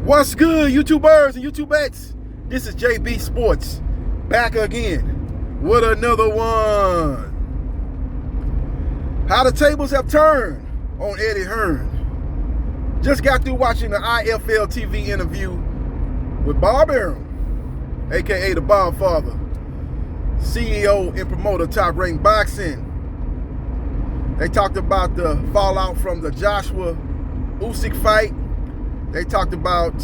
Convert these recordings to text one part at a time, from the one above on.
What's good, YouTubers and YouTubettes? This is JBsports back again with another one. How the tables have turned on Eddie Hearn. Just got through watching the IFL TV interview with Bob Arum, aka the Bob Father, CEO and promoter of Top Rank Boxing. They talked about the fallout from the Joshua Usyk fight. They talked about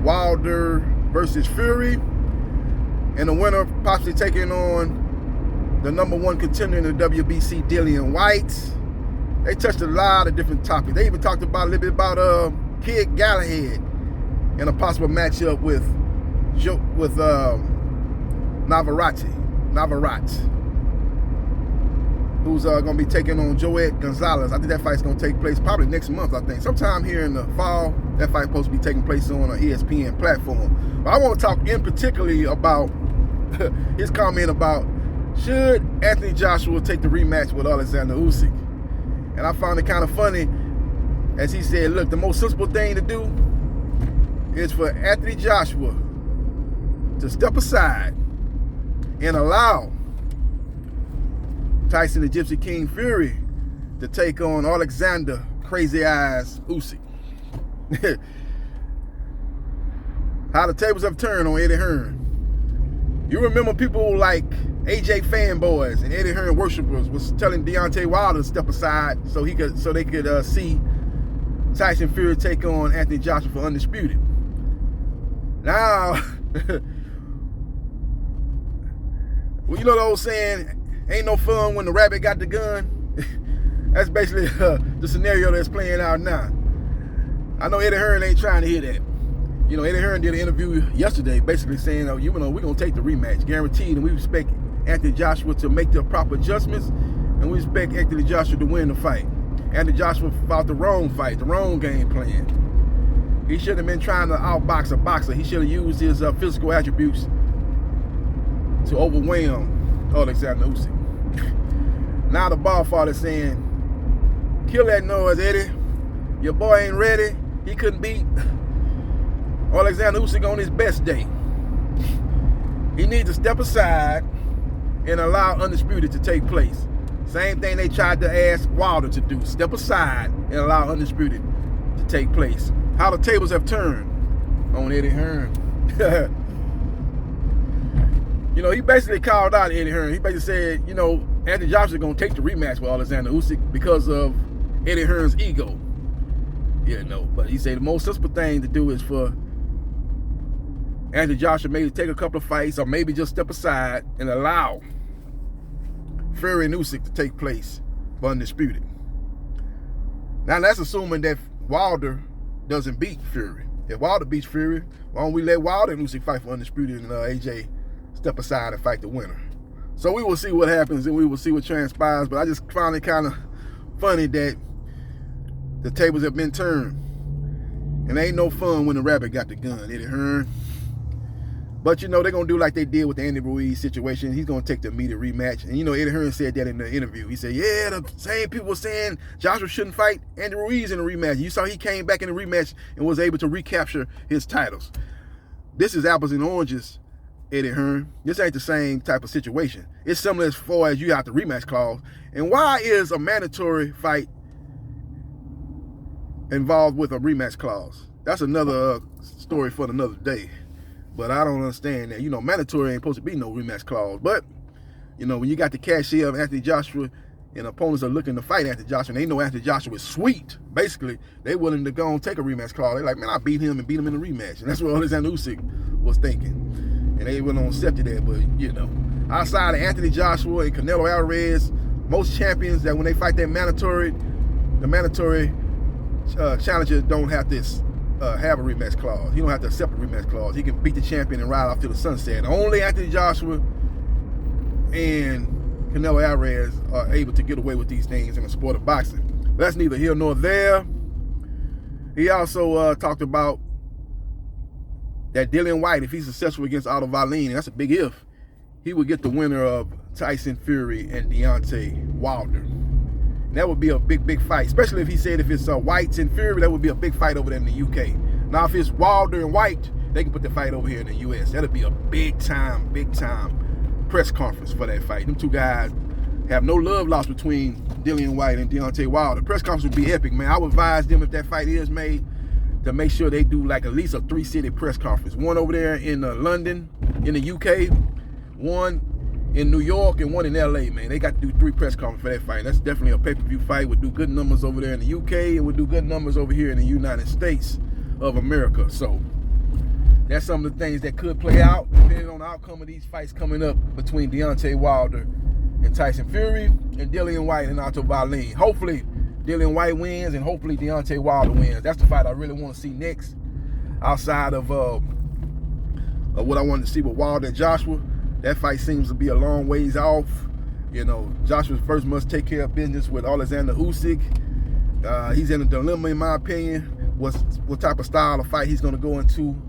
Wilder versus Fury and the winner possibly taking on the #1 contender in the WBC, Dillian White. They touched a lot of different topics. They even talked about a little bit about Kid Galahad and a possible matchup with Navarrete, who's going to be taking on Joet Gonzalez. I think that fight's going to take place probably next month, I think. Sometime here in the fall, that fight's supposed to be taking place on an ESPN platform. But I want to talk in particularly about his comment about should Anthony Joshua take the rematch with Alexander Usyk. And I found it kind of funny as he said, look, the most sensible thing to do is for Anthony Joshua to step aside and allow Tyson the Gypsy King Fury to take on Alexander Crazy Eyes Usyk. How the tables have turned on Eddie Hearn. You remember people like AJ fanboys and Eddie Hearn worshipers was telling Deontay Wilder to step aside so they could see Tyson Fury take on Anthony Joshua for undisputed. Now, well, you know the old saying, ain't no fun when the rabbit got the gun. That's basically the scenario that's playing out now. I know Eddie Hearn ain't trying to hear that. You know, Eddie Hearn did an interview yesterday basically saying, we're going to take the rematch, guaranteed, and we expect Anthony Joshua to make the proper adjustments, and we expect Anthony Joshua to win the fight. Anthony Joshua fought the wrong fight, the wrong game plan. He shouldn't have been trying to outbox a boxer. He should have used his physical attributes to overwhelm Alexander Usyk. Now the ball father saying, kill that noise, Eddie. Your boy ain't ready. He couldn't beat Alexander Usyk on his best day. He needs to step aside and allow undisputed to take place. Same thing they tried to ask Wilder to do. Step aside and allow undisputed to take place. How the tables have turned on Eddie Hearn. You know, he basically called out Eddie Hearn. He basically said, you know, Anthony Joshua is going to take the rematch with Alexander Usyk because of Eddie Hearn's ego. You know, but he said the most sensible thing to do is for Anthony Joshua maybe take a couple of fights or maybe just step aside and allow Fury and Usyk to take place for undisputed. Now that's assuming that Wilder doesn't beat Fury. If Wilder beats Fury, why don't we let Wilder and Usyk fight for undisputed and AJ step aside and fight the winner? So we will see what happens and we will see what transpires. But I just found it kind of funny that the tables have been turned. And ain't no fun when the rabbit got the gun, Eddie Hearn. But you know, they're going to do like they did with the Andy Ruiz situation. He's going to take the immediate rematch. And you know, Eddie Hearn said that in the interview. He said, yeah, the same people were saying Joshua shouldn't fight Andy Ruiz in the rematch. You saw he came back in the rematch and was able to recapture his titles. This is apples and oranges, Eddie Hearn. This ain't the same type of situation. It's similar as far as you have the rematch clause. And why is a mandatory fight involved with a rematch clause? That's another story for another day. But I don't understand that. You know, mandatory ain't supposed to be no rematch clause. But, you know, when you got the cachet of Anthony Joshua and opponents are looking to fight Anthony Joshua and they know Anthony Joshua is sweet, basically, they willing to go and take a rematch clause. They're like, man, I beat him and beat him in the rematch. And that's what Alexander Usyk was thinking. And they went on accepted that. But, you know, outside of Anthony Joshua and Canelo Alvarez, most champions that when they fight that mandatory, the mandatory challenger don't have this have a rematch clause. He don't have to accept a rematch clause. He can beat the champion and ride off to the sunset. Only Anthony Joshua and Canelo Alvarez are able to get away with these things in the sport of boxing. But that's neither here nor there. He also talked about that Dillian White, if he's successful against Otto Wallin, that's a big if, he would get the winner of Tyson Fury and Deontay Wilder. That would be a big fight, especially if he said if it's Whites and Fury, that would be a big fight over there in the UK. Now, if it's Wilder and White, they can put the fight over here in the US. That'll be a big time press conference for that fight. Them two guys have no love lost between Dillian White and Deontay Wilder. The press conference would be epic, man. I would advise them, if that fight is made, to make sure they do like at least a 3-city press conference. One over there in London, in the UK, one in New York, and one in LA, man. They got to do 3 press conferences for that fight. That's definitely a pay-per-view fight. Would do good numbers over there in the UK, and would do good numbers over here in the United States of America. So that's some of the things that could play out depending on the outcome of these fights coming up between Deontay Wilder and Tyson Fury, and Dillian White and Otto Wallin. Hopefully Dillian White wins, and hopefully Deontay Wilder wins. That's the fight I really want to see next, outside of what I wanted to see with Wilder and Joshua. That fight seems to be a long ways off. You know, Joshua first must take care of business with Alexander Usyk. He's in a dilemma, in my opinion, what type of style of fight he's going to go into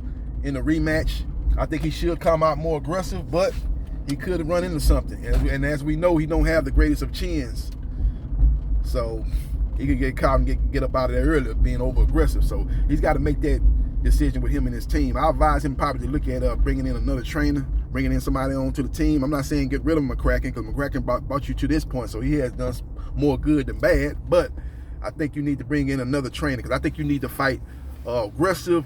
in the rematch. I think he should come out more aggressive, but he could run into something. And as we know, he don't have the greatest of chins. So he could get caught and get up out of there earlier, being over aggressive. So he's got to make that decision with him and his team. I advise him probably to look at bringing in another trainer, bringing in somebody onto the team. I'm not saying get rid of McCracken, because McCracken brought you to this point, so he has done more good than bad. But I think you need to bring in another trainer, because I think you need to fight aggressive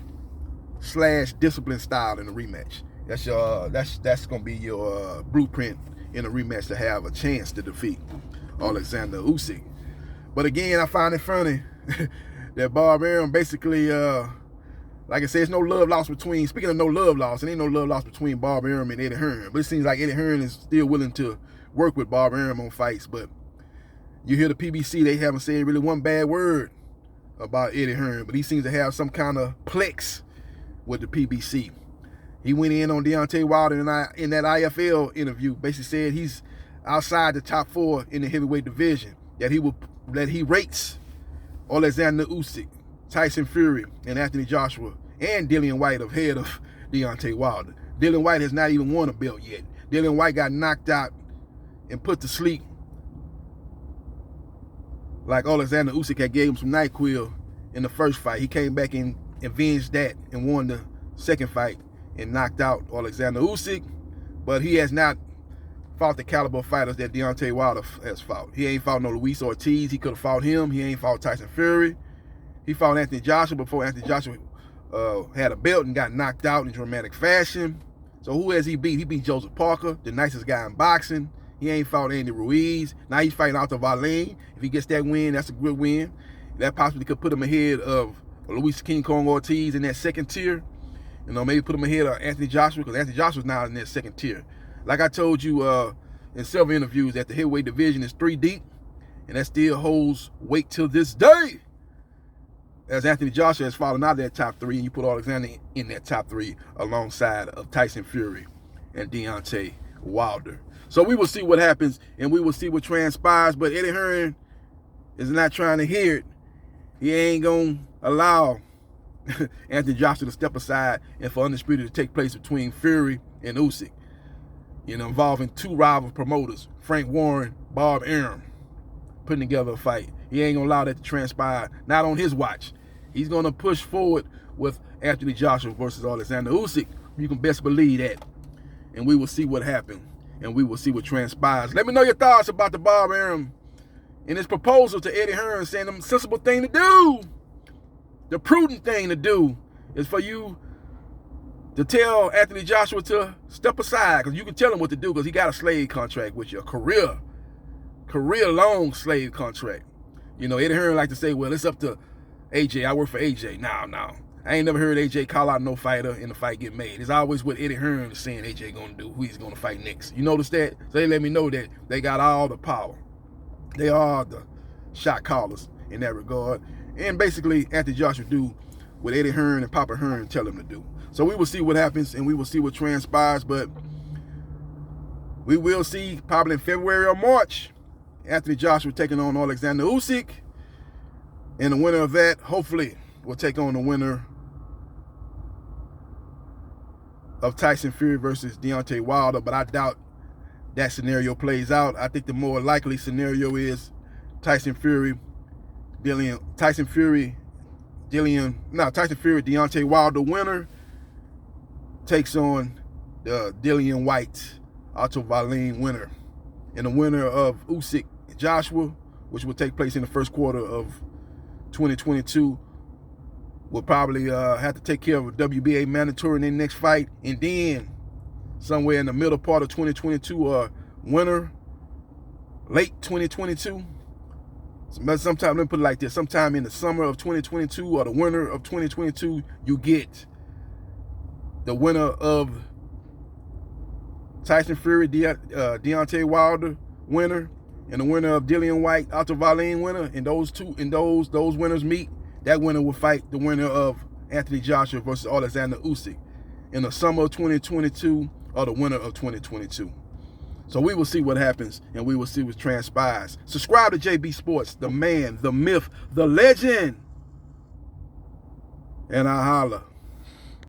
/ discipline style in the rematch. That's gonna be your blueprint in a rematch to have a chance to defeat Alexander Usyk. But again, I find it funny that Bob Arum basically, like I said, it's no love lost between. Speaking of no love lost, it ain't no love lost between Bob Arum and Eddie Hearn. But it seems like Eddie Hearn is still willing to work with Bob Arum on fights. But you hear the PBC, they haven't said really one bad word about Eddie Hearn, but he seems to have some kind of plex with the PBC. He went in on Deontay Wilder in that IFL interview, basically said he's outside the top 4 in the heavyweight division, that he rates Alexander Usyk, Tyson Fury, and Anthony Joshua, and Dillian White ahead of Deontay Wilder. Dillian White has not even won a belt yet. Dillian White got knocked out and put to sleep like Alexander Usyk had gave him some NyQuil in the first fight. He came back and avenged that and won the second fight and knocked out Alexander Usyk, but he has not fought the caliber of fighters that Deontay Wilder has fought. He ain't fought no Luis Ortiz. He could have fought him. He ain't fought Tyson Fury. He fought Anthony Joshua before Anthony Joshua had a belt and got knocked out in dramatic fashion. So who has he beat? He beat Joseph Parker, the nicest guy in boxing. He ain't fought Andy Ruiz. Now he's fighting Otto Wallin. If he gets that win, that's a good win. That possibly could put him ahead of Luis King Kong Ortiz in that second tier. You know, maybe put him ahead of Anthony Joshua, because Anthony Joshua's now in that second tier. Like I told you in several interviews, that the heavyweight division is 3 deep, and that still holds weight till this day, as Anthony Joshua has fallen out of that top 3, and you put Alexander in that top 3 alongside of Tyson Fury and Deontay Wilder. So we will see what happens, and we will see what transpires, but Eddie Hearn is not trying to hear it. He ain't going to allow Anthony Joshua to step aside and for undisputed to take place between Fury and Usyk, you know, involving 2 rival promoters, Frank Warren, Bob Arum, putting together a fight. He ain't gonna allow that to transpire, not on his watch. He's gonna push forward with Anthony Joshua versus Alexander Usyk. You can best believe that, and we will see what happens, and we will see what transpires. Let me know your thoughts about the Bob Arum and his proposal to Eddie Hearn, saying the sensible thing to do, the prudent thing to do, is for you to tell Anthony Joshua to step aside, because you can tell him what to do, because he got a slave contract with you, a career-long slave contract. You know, Eddie Hearn like to say, well, it's up to AJ. I work for AJ. No. I ain't never heard AJ call out no fighter and the fight get made. It's always what Eddie Hearn is saying AJ gonna do, who he's gonna fight next. You notice that? So they let me know that they got all the power. They are the shot callers in that regard. And basically, Anthony Joshua do what Eddie Hearn and Papa Hearn tell him to do. So we will see what happens, and we will see what transpires, but we will see probably in February or March, Anthony Joshua taking on Alexander Usyk, and the winner of that, hopefully, will take on the winner of Tyson Fury versus Deontay Wilder, but I doubt that scenario plays out. I think the more likely scenario is Tyson Fury, Deontay Wilder winner takes on the Dillian White, Otto Wallin winner. And the winner of Usyk Joshua, which will take place in the first quarter of 2022, will probably have to take care of a WBA mandatory in their next fight. And then somewhere in the middle part of 2022, winner, late 2022, sometime, let me put it like this, sometime in the summer of 2022 or the winter of 2022, you get the winner of Tyson Fury, Deontay Wilder winner, and the winner of Dillian White, Otto Wallin winner, and those winners meet. That winner will fight the winner of Anthony Joshua versus Alexander Usyk in the summer of 2022 or the winter of 2022. So we will see what happens, and we will see what transpires. Subscribe to JB Sports, the man, the myth, the legend, and I holla.